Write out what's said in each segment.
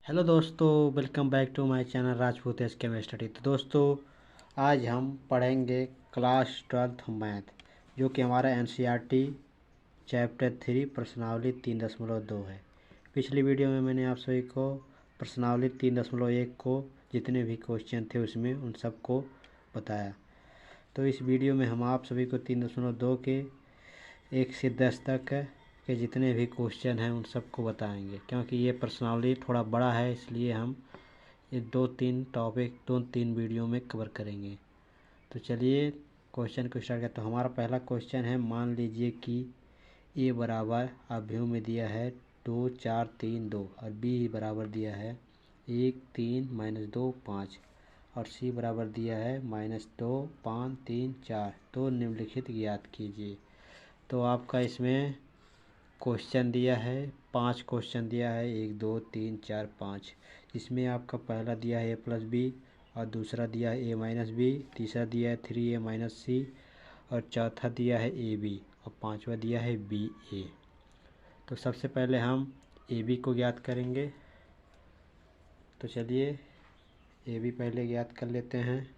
Hello दोस्तों, welcome back to my channel Rajput S K Study. तो दोस्तों, आज हम पढ़ेंगे क्लास 12th मैथ, जो कि हमारा एनसीईआरटी चैप्टर 3 प्रश्नावली 3.2 है। पिछली वीडियो में मैंने आप सभी को प्रश्नावली 3.1 को जितने भी क्वेश्चन थे उसमें उन सब को बताया। तो इस वीडियो में हम आप सभी को 3.2 के 1 से 10 तक के जितने भी क्वेश्चन हैं उन सबको बताएंगे, क्योंकि ये प्रश्नावली थोड़ा बड़ा है, इसलिए हम ये 2-3 वीडियो में कवर करेंगे। तो चलिए क्वेश्चन को स्टार्ट करते हैं। तो हमारा पहला क्वेश्चन है, मान लीजिए कि ए बराबर अवयव में दिया है 2 4 3 2 और बी बराबर दिया है 1 3 -2 5 और सी बराबर दिया है -2 5 3 4। तो निम्नलिखित ज्ञात कीजिए। तो आपका इसमें क्वेश्चन दिया है, 5 क्वेश्चन दिया है, 1 2 3 4 5। इसमें आपका पहला दिया है a+b और दूसरा दिया है a-b, तीसरा दिया है 3a-c और चौथा दिया है ab और पांचवा दिया है ba। तो सबसे पहले हम ab को ज्ञात करेंगे। तो चलिए ab पहले ज्ञात कर लेते हैं।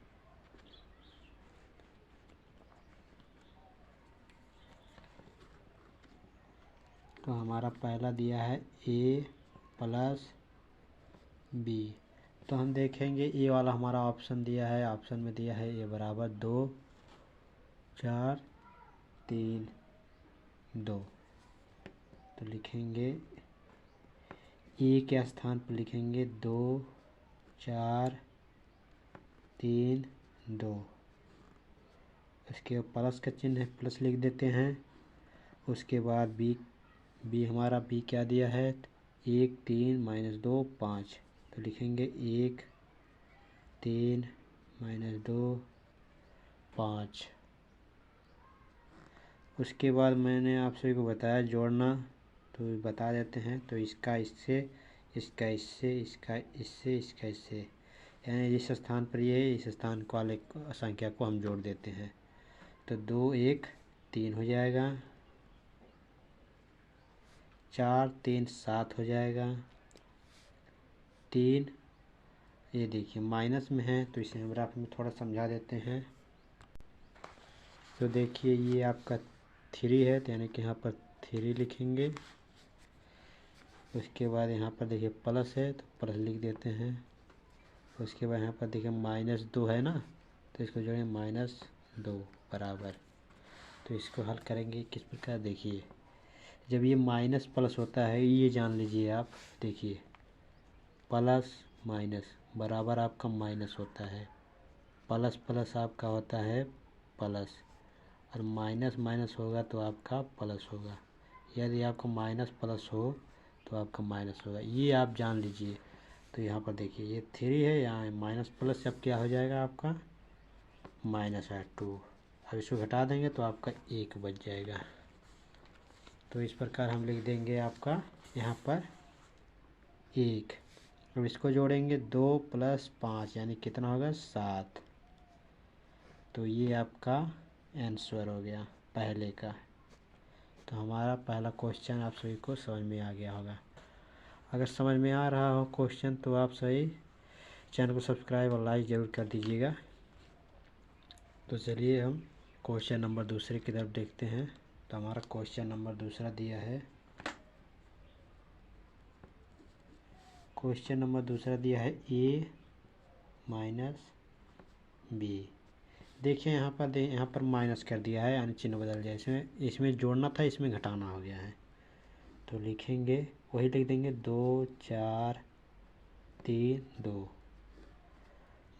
तो हमारा पहला दिया है a+b। तो हम देखेंगे ए वाला हमारा ऑप्शन दिया है, ऑप्शन में दिया है ए बराबर 2 4 3 2। तो लिखेंगे ए के स्थान पर लिखेंगे 2 4 3 2। इसके प्लस का चिन्ह है, प्लस लिख देते हैं। उसके बाद बी हमारा बी क्या दिया है 1 3 -2 5। तो लिखेंगे 1 3 -2 5। उसके बाद मैंने आप सभी को बताया जोड़ना, तो बता देते हैं। तो इसका इससे, इसका इससे, इसका इससे, इसका इससे, यानी जिस स्थान पर ये है इस स्थान वाले संख्या को हम जोड़ देते हैं। तो 2 1 3 हो जाएगा, 4 3 7 हो जाएगा, 3 ये देखिए माइनस में है तो इसे हम ग्राफ में थोड़ा समझा देते हैं। तो देखिए ये आपका 3 है, तो यानी कि यहाँ पर 3 लिखेंगे। उसके बाद यहाँ पर देखिए प्लस है तो प्लस लिख देते हैं। उसके बाद यहाँ पर देखिए -2 है ना, तो इसको जोड़ें -2 बराबर। तो इसको हल करेंगे किस प्रकार, देखिए जब ये माइनस प्लस होता है, ये जान लीजिए आप, देखिए प्लस माइनस बराबर आपका माइनस होता है, प्लस प्लस आपका होता है प्लस, और माइनस माइनस होगा तो आपका प्लस होगा। यदि आपका माइनस प्लस हो तो आपका माइनस होगा, ये आप जान लीजिए। तो यहाँ पर देखिए ये 3 है, यहाँ माइनस प्लस अब क्या हो जाएगा आपका -2। अब इसको घटा देंगे तो आपका 1 बच जाएगा। तो इस प्रकार हम लिख देंगे आपका यहाँ पर 1। अब इसको जोड़ेंगे 2 + 5 यानी कितना होगा 7। तो ये आपका आंसर हो गया पहले का। तो हमारा पहला क्वेश्चन आप सभी को समझ में आ गया होगा। अगर समझ में आ रहा हो क्वेश्चन तो आप सही चैनल को सब्सक्राइब और लाइक ज़रूर कर दीजिएगा। तो चलिए हम क्वेश्चन नंबर दूसरे की तरफ देखते हैं। तो हमारा क्वेश्चन नंबर दूसरा दिया है, क्वेश्चन नंबर दूसरा दिया है a - b। देखिए यहाँ पर माइनस कर दिया है, यानी चिन्ह बदल जाए, इसमें जोड़ना था, इसमें घटाना हो गया है। तो लिखेंगे वही लिख देंगे 2 4 3 2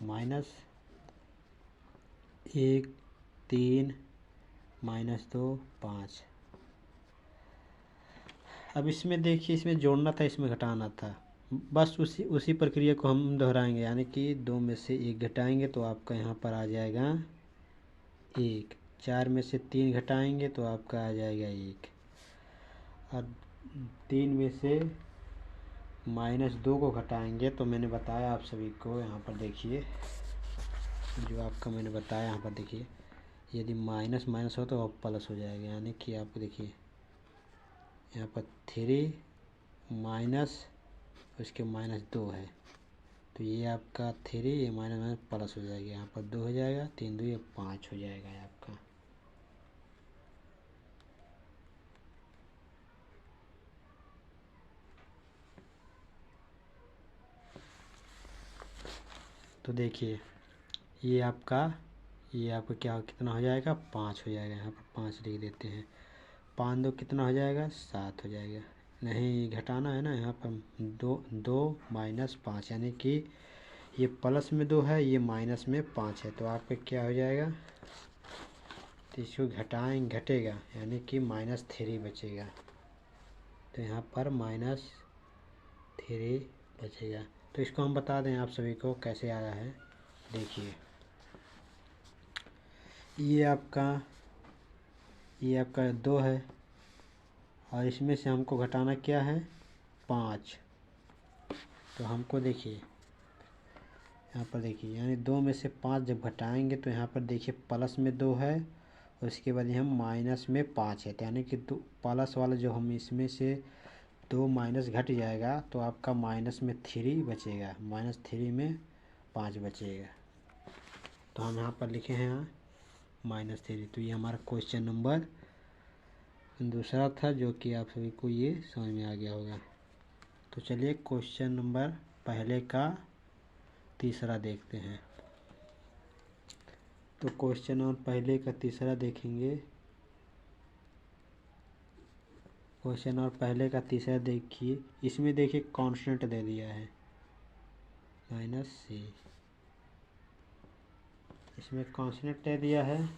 -1 3 -2 5। अब इसमें देखिए इसमें जोड़ना था, इसमें घटाना था, बस उसी प्रक्रिया को हम दोहराएंगे, यानी कि 2 में से 1 घटाएंगे तो आपका यहाँ पर आ जाएगा 1। 4 में से 3 घटाएंगे तो आपका आ जाएगा 1। और 3 में से -2 को घटाएंगे तो मैंने बताया आप सभी को, यहाँ पर देखिए जो आपका मैंने बताया, यहाँ पर देखिए यदि माइनस माइनस हो तो प्लस हो जाएगा, यानी कि आपको देखिए यहाँ पर 3 - उसके -2 है, तो ये आपका 3, ये माइनस माइनस प्लस हो जाएगा, यहाँ पर 2 हो जाएगा, 3 2 ये 5 हो जाएगा ये आपका। तो देखिए ये आपका क्या कितना हो जाएगा, 5 हो जाएगा, यहाँ पर 5 लिख देते हैं। 5 2 कितना हो जाएगा, 7 हो जाएगा। नहीं घटाना है ना, यहाँ पर 2 -5, यानी कि ये प्लस में 2 है, ये माइनस में 5 है, तो आपका क्या हो जाएगा, तो इसको घटेगा, यानी कि -3 बचेगा। तो यहाँ पर -3 बचेगा। तो इसको हम बता दें आप सभी को कैसे आया है। देखिए ये आपका 2 है, और इसमें से हमको घटाना क्या है, 5। तो हमको देखिए यहाँ पर देखिए, यानी 2 में से 5 जब घटाएंगे तो यहाँ पर देखिए प्लस में 2 है, और उसके बाद हम माइनस में 5 है, तो यानी कि प्लस वाला जो हम इसमें से 2 माइनस घट जाएगा, तो आपका -3 बचेगा, -3 में 5 बचेगा। तो हम यहाँ पर लिखे हैं -3। तो ये हमारा क्वेश्चन नंबर दूसरा था, जो कि आप सभी को ये समझ में आ गया होगा। तो चलिए क्वेश्चन नंबर पहले का तीसरा देखते हैं। तो क्वेश्चन नंबर पहले का तीसरा देखेंगे। क्वेश्चन नंबर पहले का तीसरा देखिए, इसमें देखिए कांस्टेंट दे दिया है -c, इसमें कांस्टेंट दे दिया है।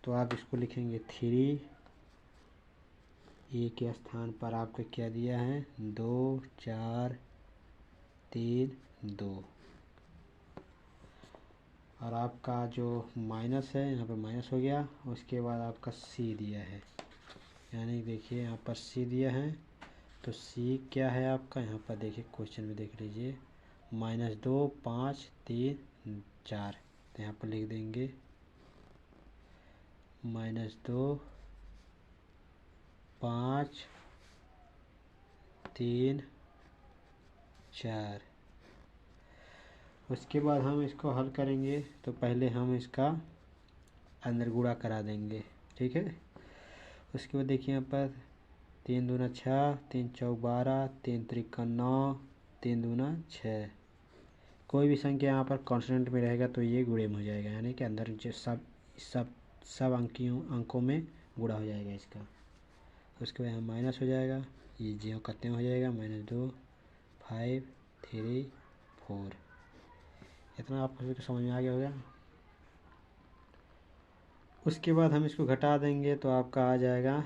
तो आप इसको लिखेंगे 3, ए के स्थान पर आपको क्या दिया है, 2 4 3 2, और आपका जो माइनस है यहाँ पर माइनस हो गया, उसके बाद आपका सी दिया है, यानी देखिए यहाँ पर सी दिया है। तो सी क्या है आपका, यहाँ पर देखिए क्वेश्चन में देख लीजिए, -2 5 3 4, तो यहाँ पर लिख देंगे -2 5 3 4। उसके बाद हम इसको हल करेंगे, तो पहले हम इसका अंदर गुणा करा देंगे, ठीक है। उसके बाद देखिए यहाँ पर 3 दूना 6, 3 चौक 12, 3 त्रिका 9, 3 दूना 6। कोई भी संख्या यहाँ पर कांस्टेंट में रहेगा तो ये गुणे में हो जाएगा, यानी कि अंदर जो सब अंकों में गुणा हो जाएगा इसका। उसके बाद यहाँ माइनस हो जाएगा, ये जीरो कितने हो जाएगा, -2 5 3 4। इतना आप सभी को समझ में आ गया होगा। उसके बाद हम इसको घटा देंगे तो आपका आ जाएगा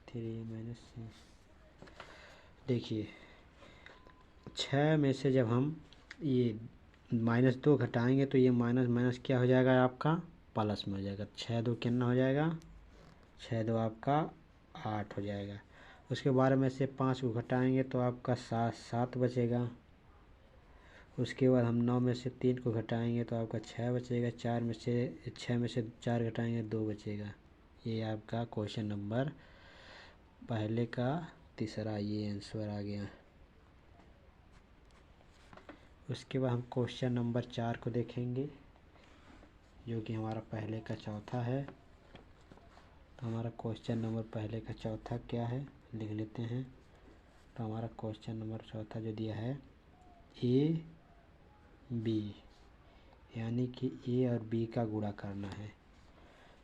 3 -6। देखिए 6 में से जब हम ये -2 घटाएंगे तो ये माइनस माइनस क्या हो जाएगा आपका, प्लस में हो जाएगा। 6 2 कितना हो जाएगा, 6 2 आपका 8 हो जाएगा। उसके 12 में से 5 को घटाएंगे तो आपका 7 बचेगा। उसके बाद हम 9 में से 3 को घटाएंगे तो आपका 6 बचेगा। 6 में से 4 घटाएंगे 2 बचेगा। ये आपका क्वेश्चन नंबर पहले का तीसरा ये आंसर आ गया। उसके बाद हम क्वेश्चन नंबर 4 को देखेंगे, जो कि हमारा पहले का चौथा है। तो हमारा क्वेश्चन नंबर पहले का चौथा क्या है, लिख लेते हैं। तो हमारा क्वेश्चन नंबर चौथा जो दिया है ए बी, यानी कि ए और बी का गुणा करना है।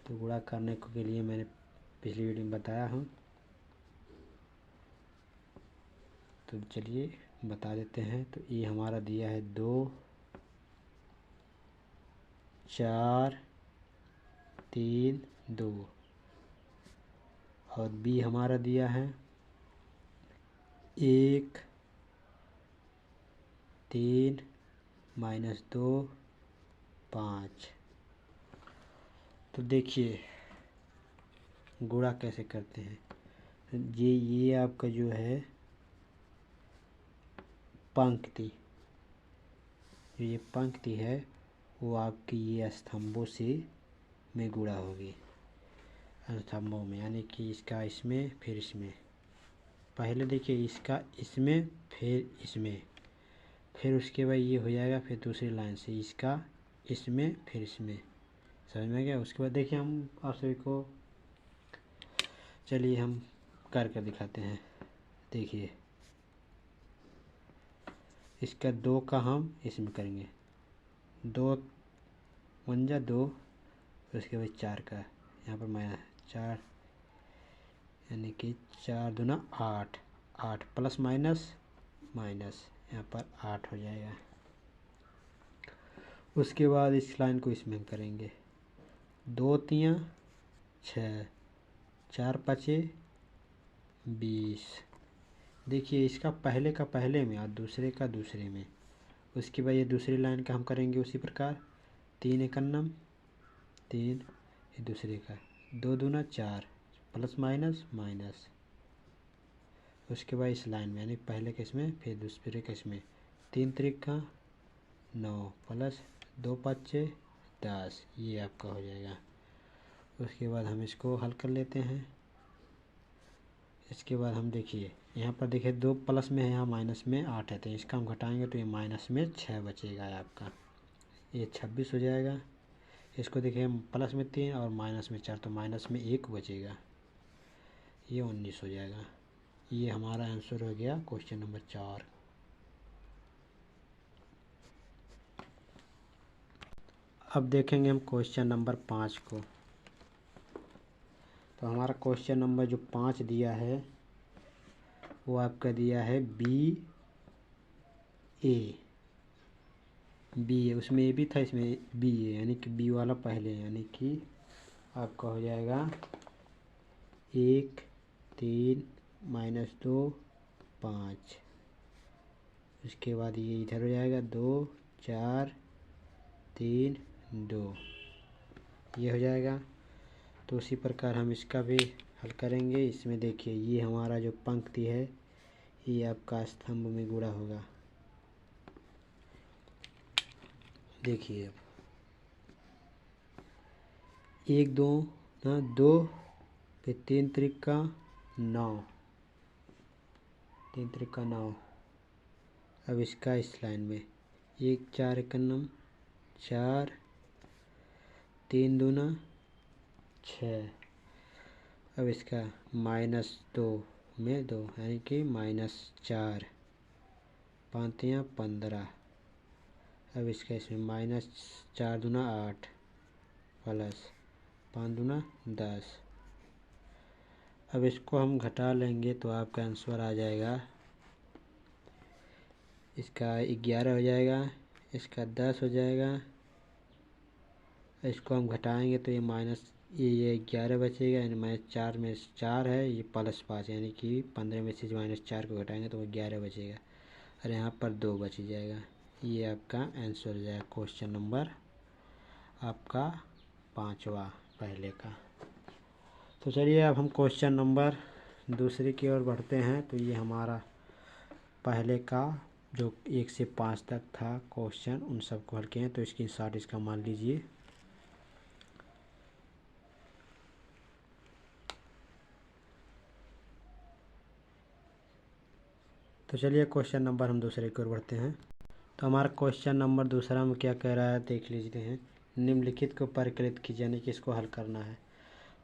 तो गुणा करने के लिए मैंने पिछली वीडियो में बताया हूँ, तो चलिए बता देते हैं। तो ए हमारा दिया है 2 4 3 2, और बी हमारा दिया है 1 3 -2 5। तो देखिए गुणा कैसे करते हैं। ये आपका जो है पंक्ति, ये पंक्ति है वो आपकी ये स्तंभों से में गुणा होगी। स्तंभों में, यानी कि इसका इसमें फिर इसमें। पहले देखिए इसका इसमें फिर इसमें, फिर उसके बाद ये हो जाएगा, फिर दूसरी लाइन से इसका इसमें फिर इसमें। समझ में गया। उसके बाद देखिए हम आप सभी को, चलिए हम करके दिखाते हैं। देखिए इसका 2 का हम इसमें करेंगे, 2 1 2, उसके बाद 4 का यहाँ पर माइनस 4, यानी कि 4 दूना 8, 8 प्लस माइनस माइनस, यहाँ पर 8 हो जाएगा। उसके बाद इस लाइन को इसमें करेंगे, 2 3 6, 4 5 20। देखिए इसका पहले का पहले में और दूसरे का दूसरे में। उसके बाद ये दूसरी लाइन का हम करेंगे उसी प्रकार, 3 1 3, ये दूसरे का 2 दूना 4 प्लस माइनस माइनस। उसके बाद इस लाइन में, यानी पहले के इसमें फिर दूसरे के इसमें, 3 3 9 प्लस 2 5 10, ये आपका हो जाएगा। उसके बाद हम इसको हल कर लेते हैं। इसके बाद हम देखिए यहाँ पर देखिए 2 प्लस में है, यहाँ माइनस में 8 है, तो इसका हम घटाएंगे तो ये माइनस में 6 बचेगा आपका, ये 26 हो जाएगा। इसको देखिए प्लस में 3 और माइनस में 4, तो माइनस में 1 बचेगा, ये 19 हो जाएगा। ये हमारा आंसर हो गया क्वेश्चन नंबर 4। अब देखेंगे हम क्वेश्चन नंबर 5 को। तो हमारा क्वेश्चन नंबर जो 5 दिया है वो आपका दिया है बी ए, उसमें ए भी था, इसमें बी ए, यानी कि बी वाला पहले, यानी कि आपका हो जाएगा 1 3 -2 5। उसके बाद ये इधर हो जाएगा 2 4 3 2, ये हो जाएगा। तो उसी प्रकार हम इसका भी हल करेंगे। इसमें देखिए ये हमारा जो पंक्ति है ये आपका स्तंभ में गुणा होगा। देखिए अब 1 2 ना 2, फिर 3 3 9, 3 3 9। अब इसका इस लाइन में 1 4 1 4, 3 2 6। अब इसका -2 में 2, यानी कि -4, 5 3 15। अब इसका इसमें -4 दूना 8 प्लस 5 दूना 10। अब इसको हम घटा लेंगे तो आपका आंसर आ जाएगा, इसका 11 हो जाएगा, इसका 10 हो जाएगा। इसको हम घटाएंगे तो ये ये 11 बचेगा, यानी -4 में 4 है, ये +5, यानी कि 15 में से -4 को घटाएंगे तो वो 11 बचेगा, और यहाँ पर 2 बच जाएगा। ये आपका आंसर हो जाएगा क्वेश्चन नंबर आपका 5वां पहले का। तो चलिए अब हम क्वेश्चन नंबर दूसरे की ओर बढ़ते हैं। तो ये हमारा पहले का जो 1 से 5 तक था क्वेश्चन, उन सबको हल किए हैं। तो इसकी शॉर्ट इसका मान लीजिए। तो चलिए क्वेश्चन नंबर हम दूसरे की ओर बढ़ते हैं। तो हमारा क्वेश्चन नंबर दूसरा में क्या कह रहा है देख लीजिए हैं। निम्नलिखित को परिकलित कीजिए, यानी कि इसको हल करना है।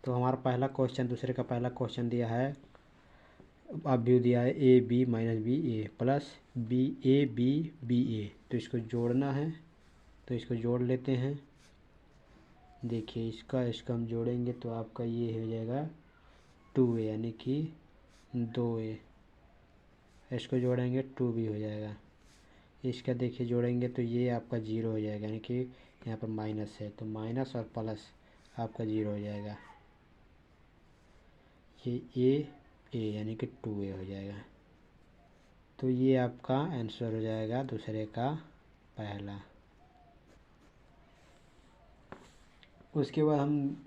तो हमारा पहला क्वेश्चन, दूसरे का पहला क्वेश्चन दिया है, अवयव दिया है A B minus B A plus B A B A. तो इसको जोड़ना है, तो इसको जोड़ लेते हैं। देखिए इसका हम जोड़ेंगे तो आपका ये हो जाएगा 2a, यानी कि 2a। इसको जोड़ेंगे 2b हो जाएगा। इसका देखिए जोड़ेंगे तो ये आपका 0 हो जाएगा, यानी कि यहाँ पर माइनस है, तो माइनस और प्लस आपका 0 हो जाएगा। ये ए यानी कि 2a हो जाएगा। तो ये आपका आंसर हो जाएगा दूसरे का पहला। उसके बाद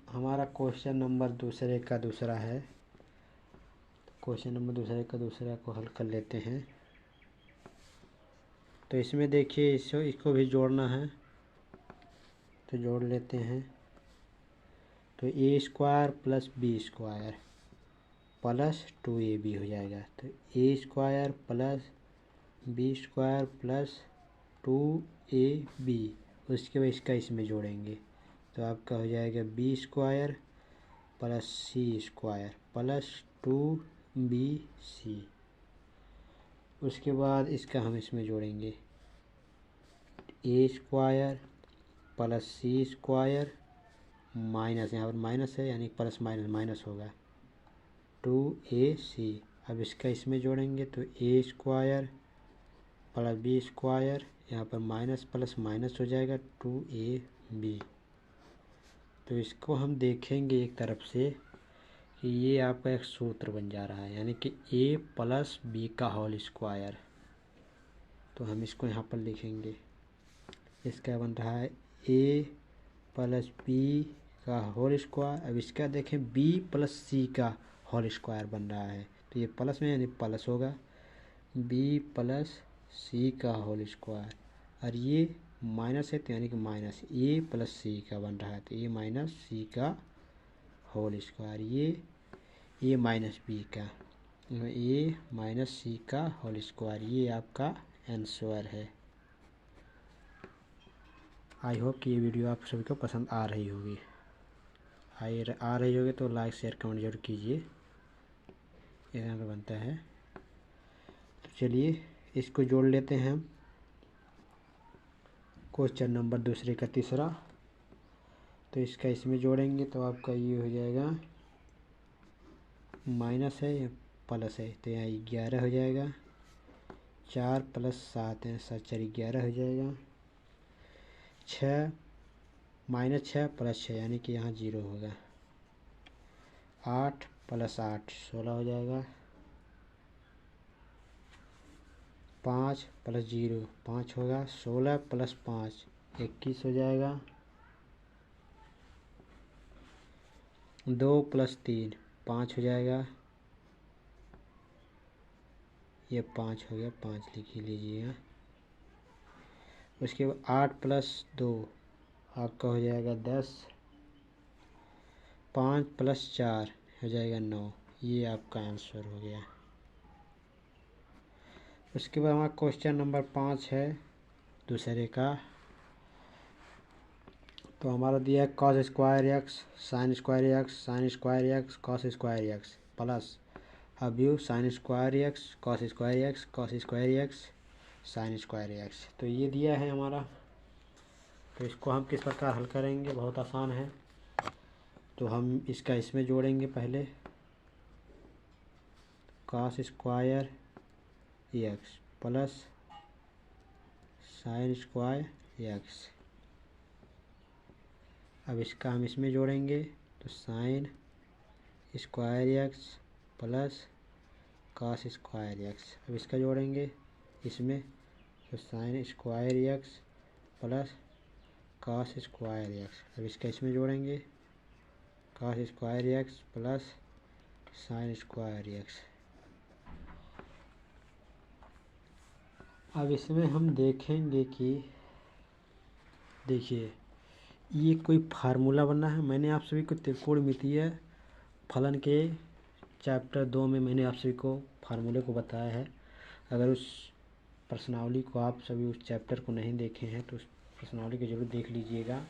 हमारा क्वेश्चन नंबर दूसरे का दूसरा है। क्वेश्चन नंबर दूसरे का दूसरा को हल कर लेते हैं। तो इसमें देखिए इसको भी जोड़ना है, तो जोड़ लेते हैं। तो A square plus B square plus 2ab हो जाएगा। तो A square plus B square plus 2ab, उसके बाद इसका इसमें जोड़ेंगे तो आपका हो जाएगा बी स्क्वायर प्लस सी स्क्वायर प्लस 2bc। उसके बाद इसका हम इसमें जोड़ेंगे ए स्क्वायर प्लस सी स्क्वायर माइनस, यहाँ पर माइनस है यानी प्लस माइनस माइनस होगा 2ac। अब इसका इसमें जोड़ेंगे तो A square plus B square, यहाँ पर माइनस प्लस माइनस हो जाएगा 2ab। तो इसको हम देखेंगे एक तरफ से कि ये आपका एक सूत्र बन जा रहा है, यानी कि a प्लस बी का होल स्क्वायर। तो हम इसको यहाँ पर लिखेंगे, इसका बन रहा है a प्लस बी का होल स्क्वायर। अब इसका देखें b प्लस सी का होल स्क्वायर बन रहा है, तो ये प्लस में यानी प्लस होगा b प्लस सी का होल स्क्वायर, और ये माइनस है तो यानी कि माइनस a प्लस सी का बन रहा है, तो a माइनस सी का होल स्क्वायर, ये a माइनस बी का, a माइनस सी का होल स्क्वायर, ये आपका आंसर है। आई होप कि ये वीडियो आप सभी को पसंद आ रही होगी। आ रही होगी तो लाइक शेयर कमेंट जरूर कीजिए, यहाँ पर बनता है। तो चलिए इसको जोड़ लेते हैं हम। क्वेश्चन नंबर दूसरे का तीसरा, तो इसका इसमें जोड़ेंगे तो आपका ये हो जाएगा, माइनस है या प्लस है तो यहाँ 11 हो जाएगा, 4 प्लस 7 है 7 4 11 हो जाएगा, 6 माइनस 6 प्लस 6 यानी कि यहाँ 0 होगा, 8 प्लस 8 16 हो जाएगा, 5 प्लस 0 5 होगा, 16 प्लस 5 21 हो जाएगा, 2 प्लस 3 5 हो जाएगा, ये 5 हो गया, 5 लिख ही लीजिएगा। उसके बाद 8 प्लस 2 आपका हो जाएगा 10, 5 प्लस 4 हो जाएगा 9, ये आपका आंसर हो गया। उसके बाद हमारा क्वेश्चन नंबर 5 है दूसरे का, तो हमारा दिया है cos square X sine square X sine square X cos square X plus अब्यू sine square X cos square X sine square X. तो ये दिया है हमारा, तो इसको हम किस प्रकार हल करेंगे, बहुत आसान है। तो हम इसका इसमें जोड़ेंगे पहले cos square X plus sign square x. अब इसका हम इसमें जोड़ेंगे तो sign square X plus cos square x. अब इसका जोड़ेंगे इसमें तो sign square X plus cos square x. अब इसका इसमें जोड़ेंगे cos square X plus sign square x. अब इसमें हम देखेंगे कि देखिए ये कोई फार्मूला बना है। मैंने आप सभी को त्रिकोणमितीय फलन के चैप्टर 2 में मैंने आप सभी को फार्मूले को बताया है। अगर उस प्रश्नावली को आप सभी उस चैप्टर को नहीं देखे हैं तो उस प्रश्नावली को जरूर देख लीजिएगा,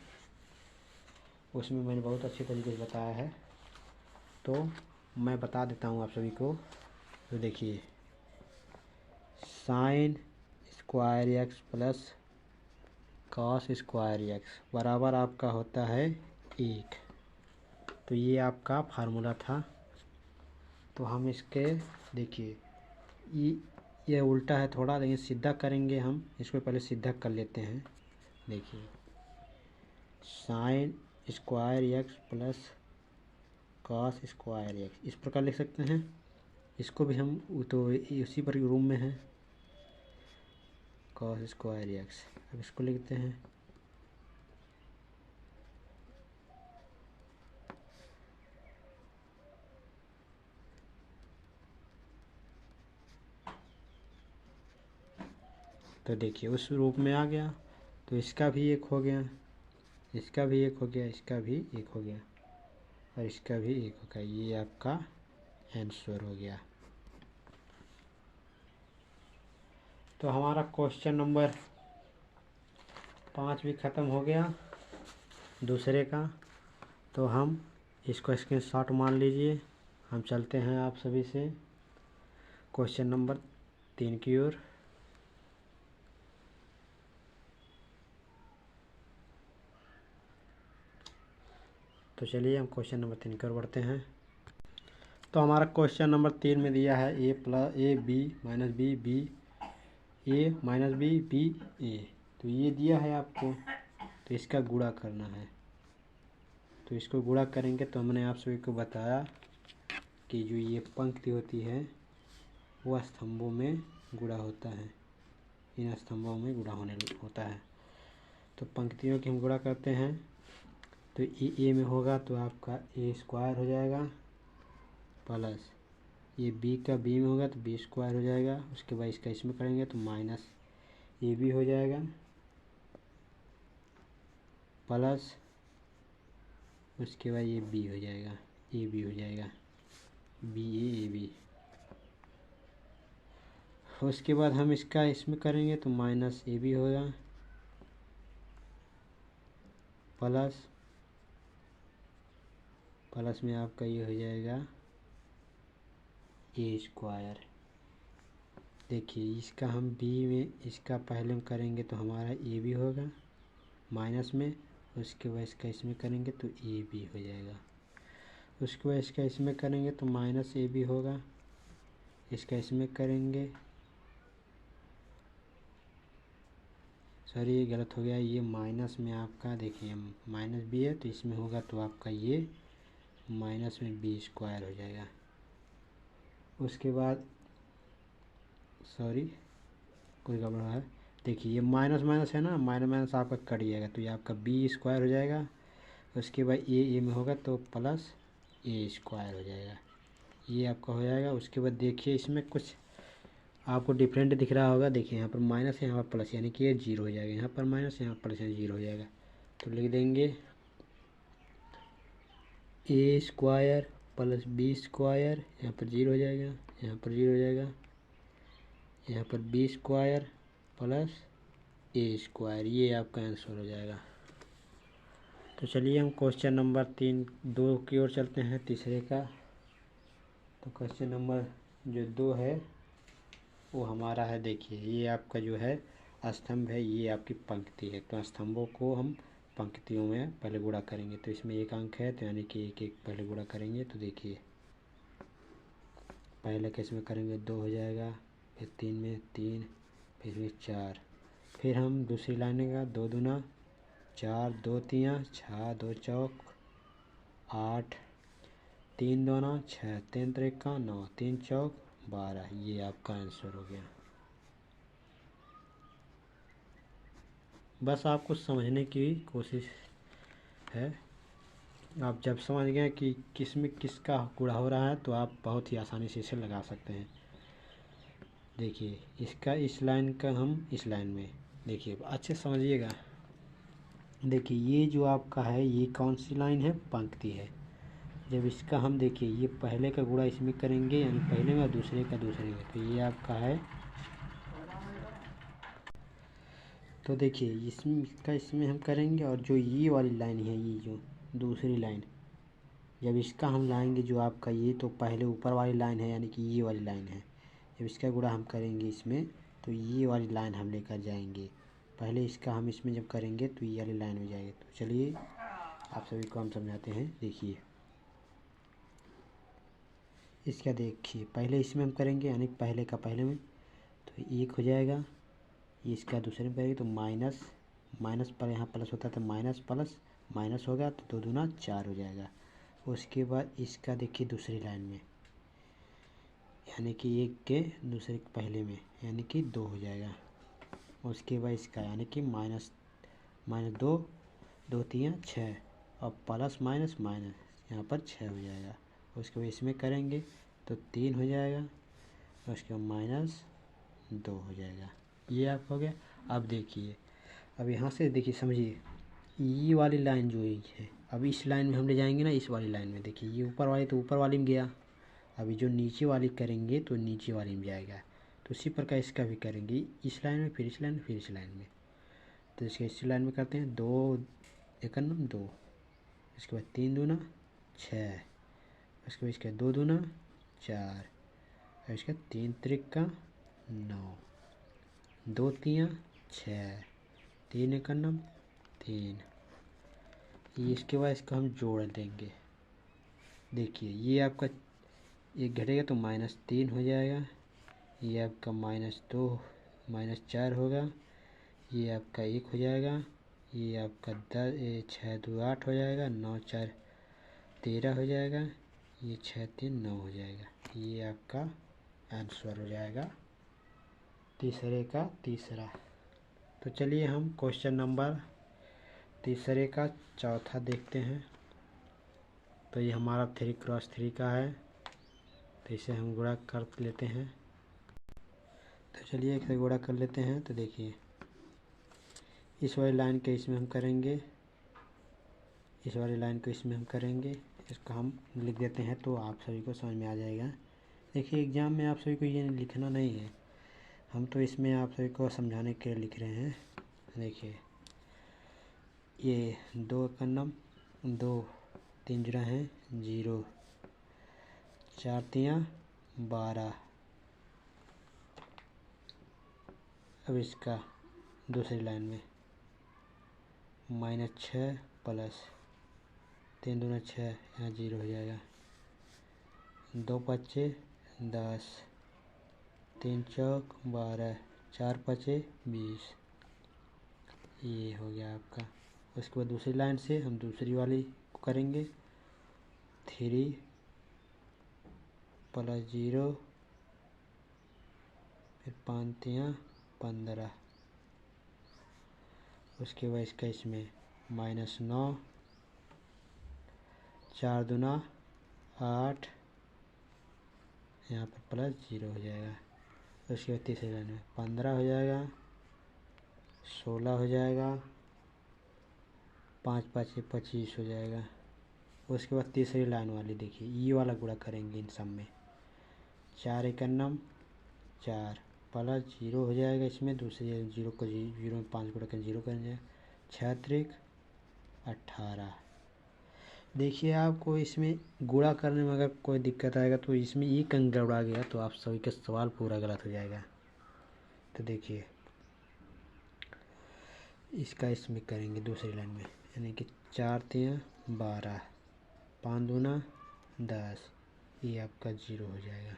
उसमें मैंने बहुत अच्छे तरीके से बताया है। तो मैं बता देता हूँ आप सभी को। तो देखिए sign square X plus cos square x बराबर आपका होता है 1। तो ये आपका फार्मूला था। तो हम इसके देखिए ये उल्टा है थोड़ा, लेकिन सीधा करेंगे हम इसको। पहले सीधा कर लेते हैं। देखिए sign square X plus cos square x इस प्रकार लिख सकते हैं। इसको भी हम तो उसी पर रूम में है कॉस स्क्वायर एक्स। अब इसको लिखते हैं तो देखिए उस रूप में आ गया। तो इसका भी एक हो गया, इसका भी एक हो गया, इसका भी एक हो गया। और इसका भी 1 होगा। ये आपका आंसर हो गया। तो हमारा क्वेश्चन नंबर 5 भी ख़त्म हो गया दूसरे का। तो हम इसको स्क्रीनशॉट मान लीजिए। हम चलते हैं आप सभी से क्वेश्चन नंबर 3 की ओर। तो चलिए हम क्वेश्चन नंबर 3 की ओर बढ़ते हैं। तो हमारा क्वेश्चन नंबर 3 में दिया है A B minus B B A minus B B A. तो ये दिया है आपको, तो इसका गुणा करना है। तो इसको गुणा करेंगे तो हमने आप सभी को बताया कि जो ये पंक्ति होती है वो स्तंभों में गुणा होता है, इन स्तंभों में गुणा होता है। तो पंक्तियों की हम गुणा करते हैं। तो ए में होगा तो आपका ए स्क्वायर हो जाएगा, प्लस ये बी का बी में होगा तो बी स्क्वायर हो जाएगा। उसके बाद इसका इसमें करेंगे तो माइनस ए बी हो जाएगा, प्लस उसके बाद ये बी हो जाएगा, ए बी हो जाएगा, बी ए बी। उसके बाद हम इसका इसमें करेंगे तो माइनस ए बी होगा, प्लस में आपका ये हो जाएगा ए स्क्वायर। देखिए इसका हम बी में इसका पहले हम करेंगे तो हमारा ए बी होगा माइनस में। उसके बाद इसका इसमें करेंगे तो ए बी हो जाएगा। उसके बाद इसका इसमें करेंगे तो माइनस ए बी होगा। इसका इसमें करेंगे, सॉरी ये गलत हो गया, ये माइनस में आपका देखिए माइनस बी है तो इसमें होगा तो आपका ये माइनस में बी स्क्वायर हो जाएगा। उसके बाद सॉरी कोई गड़बड़ है, देखिए ये माइनस माइनस है ना, माइनस माइनस आपका कट जाएगा तो ये आपका बी स्क्वायर हो जाएगा। उसके बाद ए में होगा तो प्लस ए स्क्वायर हो जाएगा, ये आपका हो जाएगा। उसके बाद देखिए इसमें कुछ आपको डिफरेंट दिख रहा होगा, देखिए यहाँ पर माइनस है यहाँ पर प्लस, यानी कि ये जीरो हो जाएगा। यहाँ पर माइनस यहाँ पर प्लस जीरो हो जाएगा। तो लिख देंगे ए स्क्वायर प्लस बी स्क्वायर, यहाँ पर जीरो हो जाएगा, यहाँ पर जीरो हो जाएगा, यहाँ पर बी स्क्वायर प्लस ए स्क्वायर, ये आपका आंसर हो जाएगा। तो चलिए हम क्वेश्चन नंबर 2 की ओर चलते हैं, तीसरे का। तो क्वेश्चन नंबर जो 2 है वो हमारा है, देखिए ये आपका जो है स्तंभ है, ये आपकी पंक्ति है। तो स्तंभों को हम पंक्तियों में पहले गुणा करेंगे। तो इसमें एक अंक है तो यानी कि एक एक पहले गुणा करेंगे। तो देखिए पहले केस में करेंगे 2 हो जाएगा, फिर 3 में 3, फिर 4, फिर हम दूसरी लाइन का 2 दूना 4, 2 तियाँ 6, 2 चौक 8, 3 दूना 6, 3 त्रिका 9, 3 चौक 12, ये आपका आंसर हो गया। बस आपको समझने की कोशिश है। आप जब समझ गए कि किस में किसका गुणा हो रहा है तो आप बहुत ही आसानी से इसे लगा सकते हैं। देखिए इसका इस लाइन का हम इस लाइन में, देखिए अच्छे समझिएगा। देखिए ये जो आपका है ये कौन सी लाइन है, पंक्ति है। जब इसका हम देखिए ये पहले का गुणा इसमें करेंगे, यानी पहले में दूसरे का दूसरे में, तो ये आपका है। तो देखिए इसमें इसका इसमें हम करेंगे, और जो ये वाली लाइन है, ये जो दूसरी लाइन, जब इसका हम लाएंगे जो आपका ये तो पहले ऊपर वाली लाइन है, यानी कि ये वाली लाइन है। जब इसका गुणा हम करेंगे इसमें तो ये वाली लाइन हम लेकर जाएंगे। पहले इसका हम इसमें जब करेंगे तो ये वाली लाइन में जाएंगे। तो चलिए आप सभी को हम समझाते हैं। देखिए इसका देखिए पहले इसमें हम करेंगे, यानी पहले का पहले में, तो 1 हो जाएगा। ये इसका दूसरे में करेंगे तो माइनस माइनस पर यहाँ प्लस होता है तो माइनस प्लस माइनस होगा तो 2 दूना 4 हो जाएगा। उसके बाद इसका देखिए दूसरी लाइन में, यानी कि 1 के दूसरे के पहले में, यानी कि 2 हो जाएगा। उसके बाद इसका यानी कि माइनस 2, 2 तियाँ 6, और प्लस माइनस माइनस यहाँ पर 6 हो जाएगा। उसके बाद इसमें करेंगे तो 3 हो जाएगा, उसके बाद माइनस 2 हो जाएगा। ये आपका हो गया। अब देखिए अब यहाँ से देखिए समझिए, ये वाली लाइन जो है अब इस लाइन में हम ले जाएंगे ना, इस वाली लाइन में। देखिए ये ऊपर वाली तो ऊपर वाली में गया, अभी जो नीचे वाली करेंगे तो नीचे वाली में जाएगा। तो उसी प्रकार इसका भी करेंगे, इस लाइन में, फिर इस लाइन में, फिर इस लाइन में। तो इसके इस लाइन में करते हैं, 2 एकन्नम 2, इसके बाद 3 दूना 6, उसके बाद इसका 2 दूना 4, और इसका 3 त्रिक 9, 2 तियाँ 6, 3 एकन्नम 3। ये इसके बाद इसका हम जोड़ देंगे। देखिए ये आपका एक घटेगा तो -3 हो जाएगा, ये आपका -2 -4 होगा, ये आपका 1 हो जाएगा, ये आपका 6 2 8 हो जाएगा, 9 4 13 हो जाएगा, ये 6 3 9 हो जाएगा। ये आपका आंसर हो जाएगा तीसरे का तीसरा। तो चलिए हम क्वेश्चन नंबर तीसरे का चौथा देखते हैं। तो ये हमारा 3×3 का है, तो इसे हम गुणा कर लेते हैं। तो चलिए इसे गुणा कर लेते हैं। तो देखिए इस वाली लाइन के इसमें हम करेंगे, इस वाली लाइन को इसमें हम करेंगे, इसका हम लिख देते हैं तो आप सभी को समझ में आ जाएगा। देखिए एग्ज़ाम में आप सभी को ये लिखना नहीं है, हम तो इसमें आप सभी को समझाने के लिए लिख रहे हैं। देखिए ये 2 एकन्नम 2, 3 जुड़ा है 0, 4 तियाँ 12। अब इसका दूसरी लाइन में -6 प्लस 3 दूना 6, यहाँ 0 हो जाएगा, 2 पच्चे 10, 3 चौक 12, 4 पचे 20। ये हो गया आपका। उसके बाद दूसरी लाइन से हम दूसरी वाली को करेंगे, 3 + 0, फिर 5 तियाँ 15। उसके बाद इसका इसमें -9, 4 दूना 8, यहाँ पर +0 हो जाएगा। उसके बाद तीसरी लाइन में 15 हो जाएगा, 16 हो जाएगा, 5 5 25 हो जाएगा। उसके बाद तीसरी लाइन वाली देखिए ये वाला गुणा करेंगे इन सब में, 4 एकन्नम 4 + 0 हो जाएगा, इसमें दूसरी 0 को 0 में 5 गुणा कर 0 कर जाएगा, 6 त्रिक 18। देखिए आपको इसमें गुणा करने में अगर कोई दिक्कत आएगा तो इसमें एक अंक गड़बड़ा गया तो आप सभी का सवाल पूरा गलत हो जाएगा। तो देखिए इसका इसमें करेंगे दूसरी लाइन में, यानी कि 4 तियाँ 12, 5 दूना 10, ये आपका 0 हो जाएगा।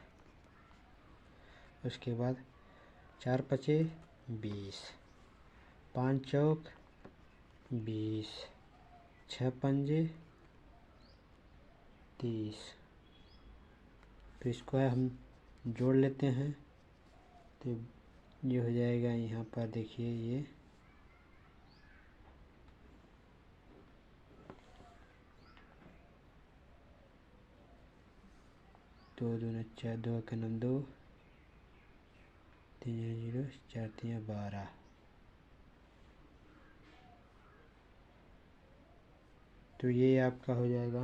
उसके बाद 4 पचे 20, 5 चौक 20, 6 पंजे 30। तो इसको हम जोड़ लेते हैं तो ये हो जाएगा। यहाँ पर देखिए ये 2 दूना 4, 2 एकन्नम 2, 3 0, 4 तियाँ 12। तो ये आपका हो जाएगा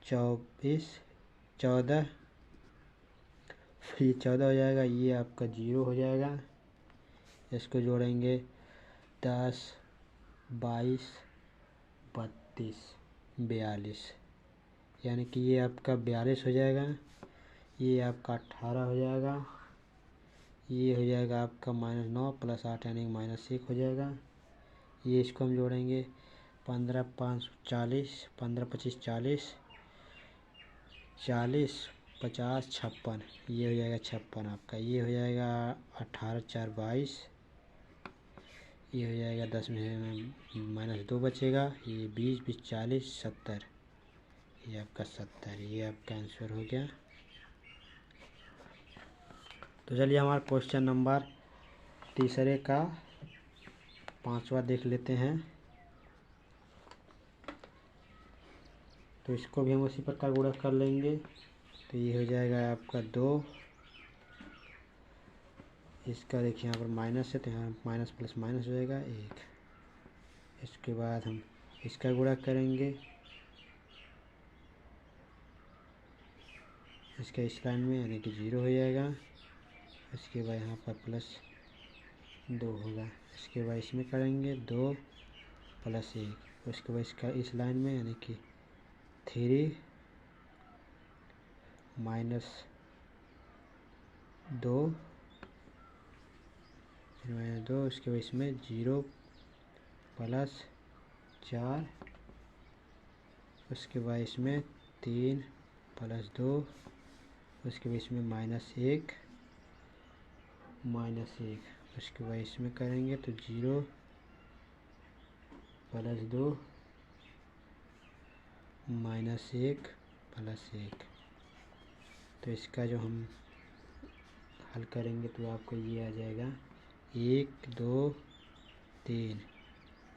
24 14, फिर 14 हो जाएगा, ये आपका 0 हो जाएगा। इसको जोड़ेंगे 10 22 32 42, यानी कि ये आपका 42 हो जाएगा, ये आपका 18 हो जाएगा, ये हो जाएगा आपका -9 + 8 यानी -1 हो जाएगा। ये इसको हम जोड़ेंगे 15 5 40, 15 25 40, 40 50 56, ये हो जाएगा 56 आपका। ये हो जाएगा 18 4 22, ये हो जाएगा 10 में -2 बचेगा, ये 20 20 40 70, ये आपका 70। ये आपका आंसर हो गया। तो चलिए हमारा क्वेश्चन नंबर तीसरे का पांचवा देख लेते हैं। तो इसको भी हम उसी प्रकार गुणा कर लेंगे। तो ये हो जाएगा आपका 2, इसका देखिए यहाँ पर माइनस है तो यहाँ माइनस प्लस माइनस हो जाएगा 1, इसके बाद हम इसका गुणा करेंगे, इसका इस लाइन में यानी कि 0 हो जाएगा। इसके बाद यहाँ पर +2 होगा। इसके बाद इसमें करेंगे 2 + 1। उसके बाद इसका इस लाइन में यानी कि 3 - 2 -2। उसके बाद इसमें 0 + 4। उसके बाद इसमें 3 + 2। उसके बाद इसमें -1 -1। उसके बाद इसमें करेंगे तो 0 + 2 -1 + 1। तो इसका जो हम हल करेंगे तो आपको ये आ जाएगा 1 2 3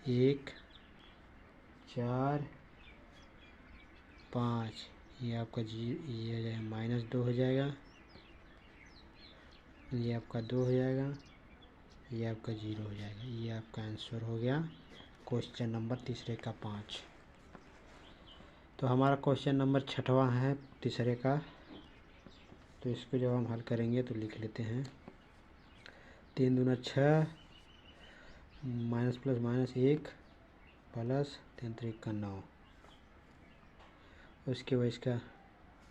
1 4 5। ये आपका ये आ जाएगा -2 हो जाएगा, ये आपका 2 हो जाएगा, ये आपका 0 हो जाएगा। ये आपका आंसर हो गया क्वेश्चन नंबर तीसरे का 5। तो हमारा क्वेश्चन नंबर 6वां है तीसरे का। तो इसको जब हम हल करेंगे तो लिख लेते हैं 3 दूना 6 -+- 1 + 3 3 का 9। उसके बाद इसका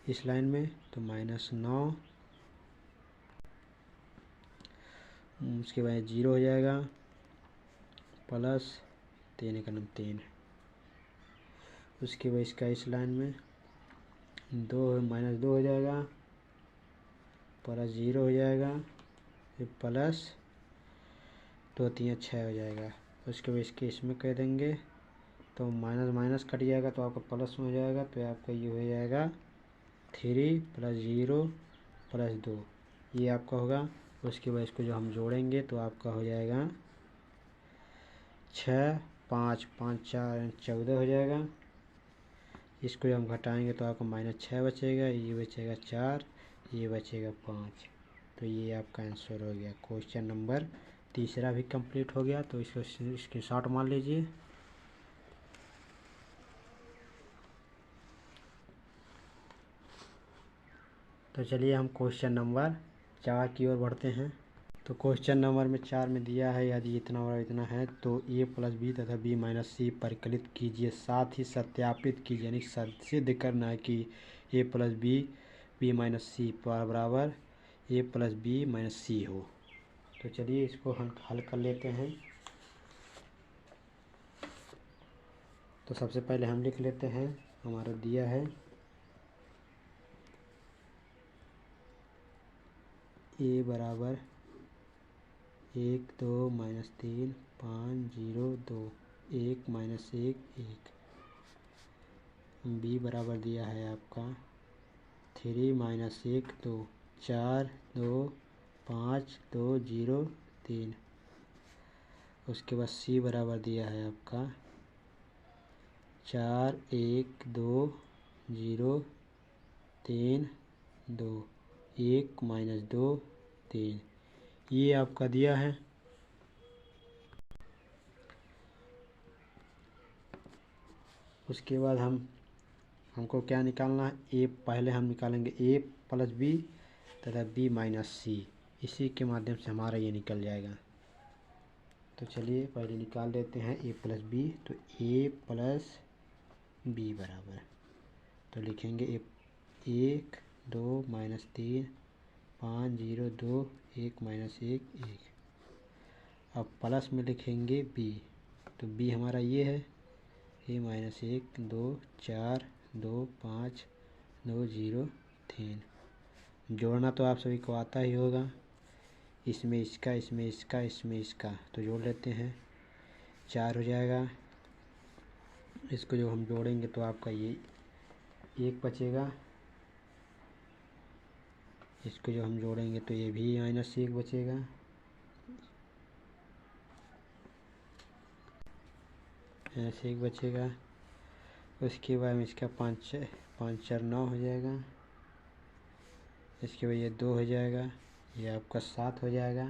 इस लाइन में तो -9। उसके बाद 0 हो जाएगा प्लस 3 का 3। उसके बाद इसका इस लाइन में 2 -2 हो जाएगा प्लस 0 हो जाएगा, फिर प्लस 2 3 6 हो जाएगा। उसके बाद इसके इसमें कह देंगे तो माइनस माइनस कट जाएगा तो आपका प्लस में हो जाएगा। तो आपका ये हो जाएगा 3 + 0 + 2, ये आपका होगा। उसके बाद इसको जो हम जोड़ेंगे तो आपका हो जाएगा 6 5 5 4 14 हो जाएगा। इसको जब हम घटाएंगे तो आपको -6 बचेगा, ये बचेगा 4, ये बचेगा 5। तो ये आपका आंसर हो गया। क्वेश्चन नंबर तीसरा भी कंप्लीट हो गया। तो इसको स्क्रीनशॉट मान लीजिए। तो चलिए हम क्वेश्चन नंबर 4 की ओर बढ़ते हैं। तो क्वेश्चन नंबर में 4 में दिया है यदि इतना और इतना है तो a + b तथा b - c परिकलित कीजिए, साथ ही सत्यापित कीजिए, यानी सिद्ध करना है कि a + b b - c बराबर a + b - c हो। तो चलिए इसको हम हल कर लेते हैं। तो सबसे पहले हम लिख लेते हैं, हमारा दिया है a बराबर 1 2 - 3 5 0 2 1 - 1 1। b बराबर दिया है आपका 3 - 1 2 4 2 5 2 0 3। उसके बाद c बराबर दिया है आपका 4 1 2 0 3 2 1 - 2 3, ये आपका दिया है। उसके बाद हमको क्या निकालना है, ए पहले हम निकालेंगे a + b तथा b - c, इसी के माध्यम से हमारा ये निकल जाएगा। तो चलिए पहले निकाल लेते हैं a + b। तो a + b बराबर, तो लिखेंगे 1 2 - 3 5 0 2 1 - 1 1। अब प्लस में लिखेंगे b, तो b हमारा ये है a - 1 2 4 2 5 2 0 3। जोड़ना तो आप सभी को आता ही होगा, इसमें इसका इसमें इसका इसमें इसका, तो जोड़ लेते हैं 4 हो जाएगा। इसको जो हम जोड़ेंगे तो आपका ये 1 बचेगा। इसको जो हम जोड़ेंगे तो ये भी -1 बचेगा। -1 बचेगा। उसके बाद में इसका 5 4 9 हो जाएगा। इसके बाद ये 2 हो जाएगा, ये आपका 7 हो जाएगा,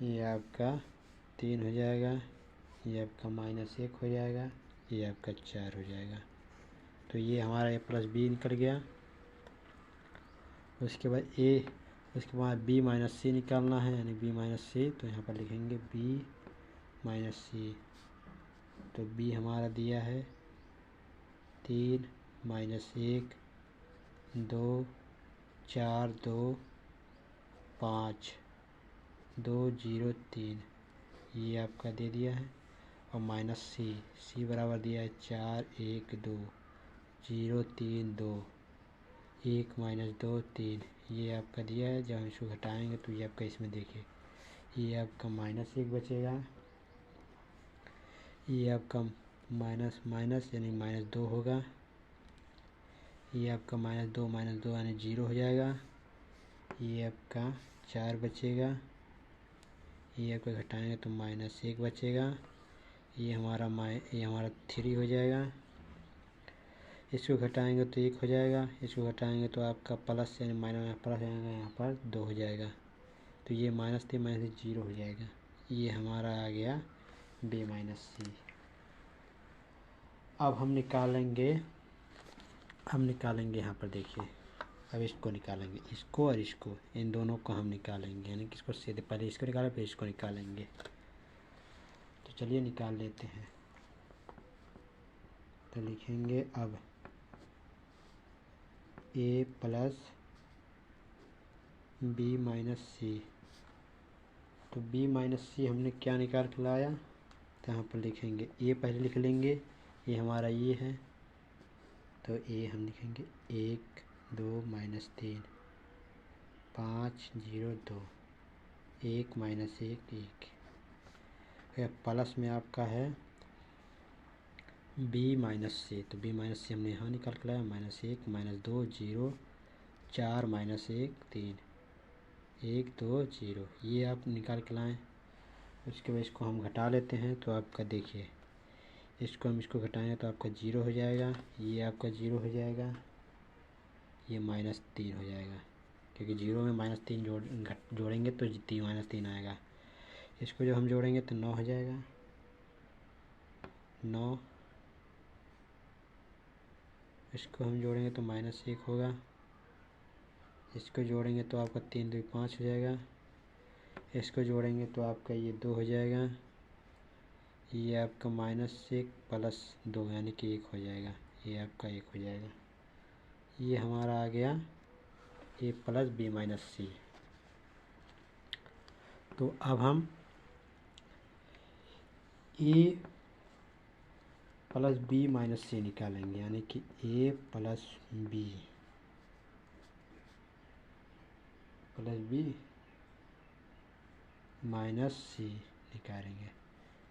ये आपका 3 हो जाएगा, ये आपका -1 हो जाएगा, ये आपका 4 हो जाएगा। तो ये हमारा a प्लस बी निकल गया। उसके बाद b माइनस सी निकालना है, यानी b माइनस सी। तो यहाँ पर लिखेंगे b माइनस सी। तो b हमारा दिया है 3 -1 2 4 2 5 2 0 3, ये आपका दे दिया है। और माइनस सी बराबर दिया है 4 1 2 0 3 2 1 -2 3, ये आपका दिया है। जब हम इसको घटाएंगे तो ये आपका, इसमें देखिए, ये आपका -1 बचेगा, ये आपका माइनस माइनस यानी -2 होगा, ये आपका -2 यानी 0 हो जाएगा, ये आपका 4 बचेगा, ये आपका घटाएंगे तो -1 बचेगा, ये हमारा 3 हो जाएगा। इसको घटाएंगे तो 1 हो जाएगा, इसको घटाएंगे तो आपका प्लस यानी माइनस प्लस आएगा, यहाँ पर 2 हो जाएगा। तो ये -3 -0 हो जाएगा। ये हमारा आ गया b माइनस सी। अब हम निकालेंगे यहाँ पर देखिए, अब इसको निकालेंगे, इसको और इसको, इन दोनों को हम निकालेंगे, यानी कि इसको सीधे पहले इसको निकालें फिर इसको निकालेंगे। तो चलिए निकाल लेते हैं। तो लिखेंगे अब a प्लस b माइनस सी। तो b माइनस सी हमने क्या निकाल के लाया, तो यहाँ पर लिखेंगे a पहले लिख लेंगे, ये हमारा ये है। तो a हम लिखेंगे 1 2 -3 5 0 2 1 -1 1। फिर प्लस में आपका है b माइनस सी। तो b माइनस सी हमने यहाँ निकाल के लाया, -1 -2 0 4 -1 3 1 2 0, ये आप निकाल के लाएँ। उसके बाद इसको हम घटा लेते हैं। तो आपका देखिए, इसको हम इसको घटाएंगे तो आपका 0 हो जाएगा, ये आपका 0 हो जाएगा, ये -3 हो जाएगा, क्योंकि 0 में -3 जोड़ेंगे तो -3 आएगा। इसको जो हम जोड़ेंगे तो 9 हो जाएगा, 9। इसको हम जोड़ेंगे तो -1 होगा, इसको जोड़ेंगे तो आपका 3 2 5 हो जाएगा, इसको जोड़ेंगे तो आपका ये 2 हो जाएगा, ये आपका -1 प्लस 2 यानी कि 1 हो जाएगा, ये आपका 1 हो जाएगा। ये हमारा आ गया a प्लस b माइनस सी। तो अब हम a प्लस b माइनस सी निकालेंगे, यानी कि a प्लस b माइनस सी निकालेंगे।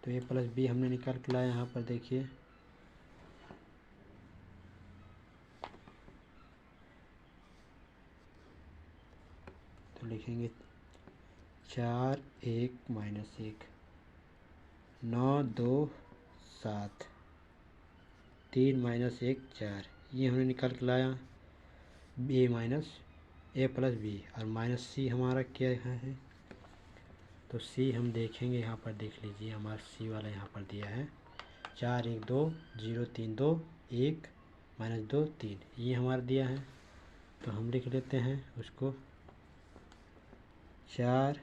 तो a प्लस b हमने निकाल के लाया, यहाँ पर देखिए, तो लिखेंगे 4 1 -1 9 2 7 3 -1 4, ये हमने निकाल के लाया a प्लस बी। और माइनस सी हमारा क्या है, तो सी हम देखेंगे, यहाँ पर देख लीजिए, हमारा सी वाला यहाँ पर दिया है 4 1 2 0 3 2 1 -2 3, ये हमारा दिया है। तो हम लिख लेते हैं उसको 4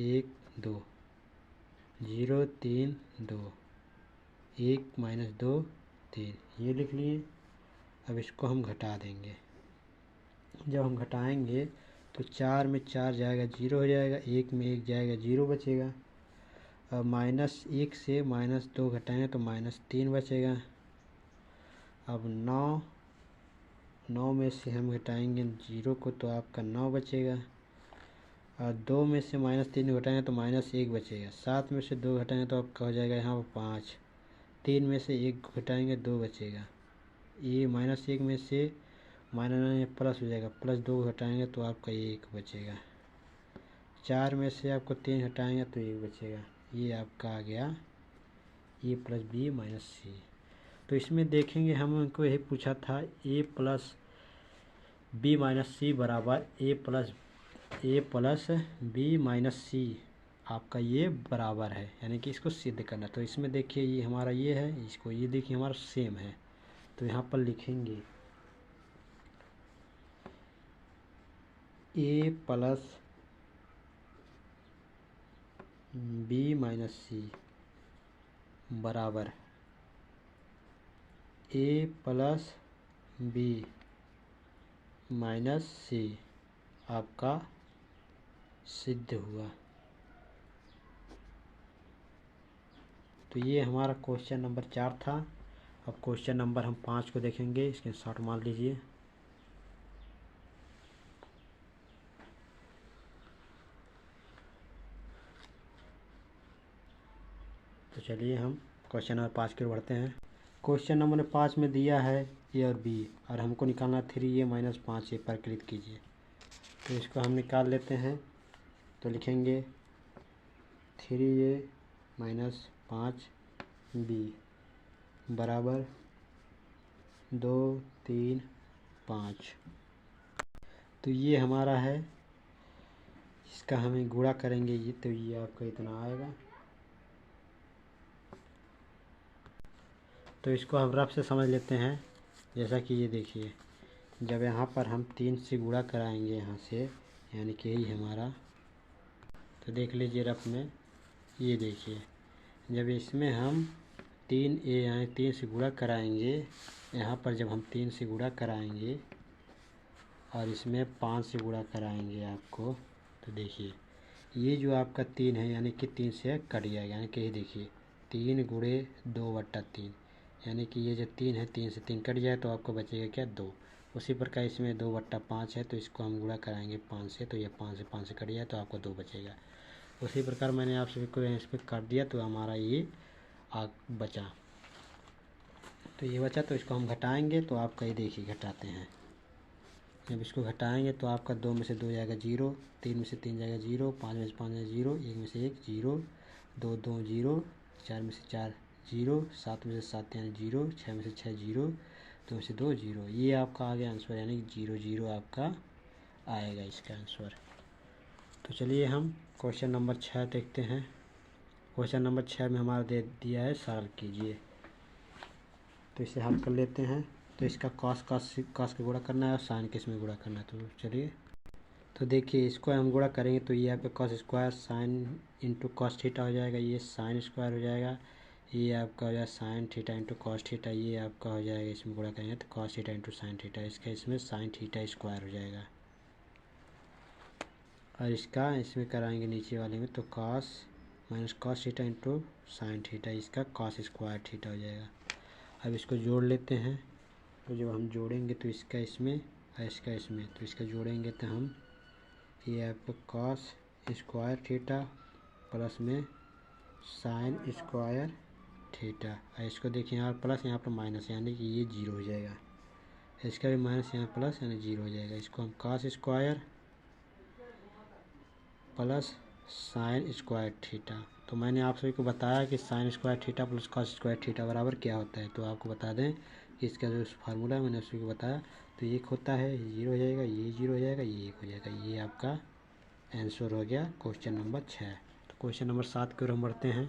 1 2 0 3 2 1 -2 3, ये लिख लिए। अब इसको हम घटा देंगे। जब हम घटाएंगे तो 4 में 4 जाएगा 0 हो जाएगा, 1 में 1 जाएगा 0 बचेगा। अब -1 से -2 घटाएंगे तो -3 बचेगा। अब 9 में से हम घटाएंगे 0 को तो आपका 9 बचेगा। और 2 में से -3 घटाएंगे तो -1 बचेगा। 7 में से 2 घटाएंगे तो आपका हो जाएगा यहाँ पर 5। 3 में से 1 घटाएंगे 2 बचेगा। ये -1 में से प्लस हो जाएगा, +2 घटाएंगे तो आपका 1 बचेगा। 4 में से आपको 3 घटाएंगे तो 1 बचेगा। ये आपका आ गया a प्लस बी माइनस सी। तो इसमें देखेंगे, हम उनको यही पूछा था a प्लस बी माइनस सी बराबर a प्लस बी माइनस सी आपका ये बराबर है, यानी कि इसको सिद्ध करना। तो इसमें देखिए ये हमारा ये है, इसको ये देखिए हमारा सेम है। तो यहाँ पर लिखेंगे a प्लस b माइनस सी बराबर a प्लस b माइनस सी आपका सिद्ध हुआ। तो ये हमारा क्वेश्चन नंबर 4 था। अब क्वेश्चन नंबर हम 5 को देखेंगे, इसके शॉर्ट मान लीजिए। तो चलिए हम क्वेश्चन नंबर 5 की ओर बढ़ते हैं। क्वेश्चन नंबर 5 में दिया है ए और बी, और हमको निकालना 3a माइनस 5a पर क्लिक कीजिए। तो इसको हम निकाल लेते हैं। तो लिखेंगे 3a माइनस 5b बराबर 2 3 5। तो ये हमारा है, इसका हमें गुणा करेंगे ये, तो ये आपका इतना आएगा। तो इसको हम रफ से समझ लेते हैं। जैसा कि ये देखिए, जब यहाँ पर हम 3 से गुणा कराएंगे यहाँ से, यानी कि यही हमारा, तो देख लीजिए रफ में, ये देखिए जब इसमें हम 3a यानी 3 से गुणा कराएंगे, यहाँ पर जब हम 3 से गुणा कराएंगे और इसमें 5 से गुणा कराएंगे आपको, तो देखिए ये जो आपका 3 है यानी कि 3 से कट जाएगा, यानी कि ये देखिए 3 गुणे 2/3, यानी कि ये जो 3 है 3 से 3 कट जाए तो आपको बचेगा क्या 2। उसी प्रकार इसमें 2/5 है, तो इसको हम गुणा कराएंगे 5 से, तो ये 5 से कट जाए तो आपको 2 बचेगा। उसी प्रकार मैंने आप सभी को इस पर काट दिया, तो हमारा ये बचा। तो ये बचा, तो इसको हम घटाएंगे, तो आपका ये देखिए घटाते हैं। जब इसको घटाएंगे तो आपका 2 में से 2 जाएगा 0, 3 में से 3 जाएगा 0, 5 में से 5 जाएगा 0, 1 में से 1 0, 2 2 0, 4 में से 4 0, 7 में से 7 यानी 0, 6 में से 6 0, 2 में से 2 0। ये आपका आ गया आंसर, यानी 0 0 आपका आएगा इसका आंसर। तो चलिए हम क्वेश्चन नंबर 6 देखते हैं। क्वेश्चन नंबर 6 में हमारा दे दिया है सरल कीजिए। तो इसे हल कर लेते हैं। तो इसका कॉस के गुणा करना है और साइन के इसमें गुणा करना है। तो चलिए, तो देखिए इसको हम गुणा करेंगे तो ये आपका cos square sine into cos theta हो जाएगा, ये साइन स्क्वायर हो जाएगा, ये आपका हो जाएगा sine theta into cos theta, ये आपका हो जाएगा इसमें गुणा करेंगे तो cos theta into sine theta, इसका इसमें साइन थीटा स्क्वायर हो जाएगा। और इसका इसमें कराएंगे नीचे वाले में, तो cos minus cos theta into sine theta, इसका कॉस स्क्वायर थीटा हो जाएगा। अब इसको जोड़ लेते हैं। तो जब हम जोड़ेंगे तो इसका इसमें और इसका इसमें, तो इसका जोड़ेंगे तो हम ये आपका कॉस स्क्वायर थीटा प्लस में साइन स्क्वायर थीटा, और इसको देखिए यहाँ प्लस यहाँ पर माइनस, यानी कि ये 0 हो जाएगा। इसका भी माइनस यहाँ प्लस यानी 0 हो जाएगा। इसको हम cos square plus sine square theta, तो मैंने आप सभी को बताया कि sine square theta plus cos square theta बराबर क्या होता है। तो आपको बता दें कि इसका जो फार्मूला है मैंने आप सभी को बताया। तो एक होता है 0 हो जाएगा, ये 0 हो जाएगा, ये 1 हो जाएगा। ये आपका आंसर हो गया क्वेश्चन नंबर 6। तो क्वेश्चन नंबर 7 की ओर हम बढ़ते हैं।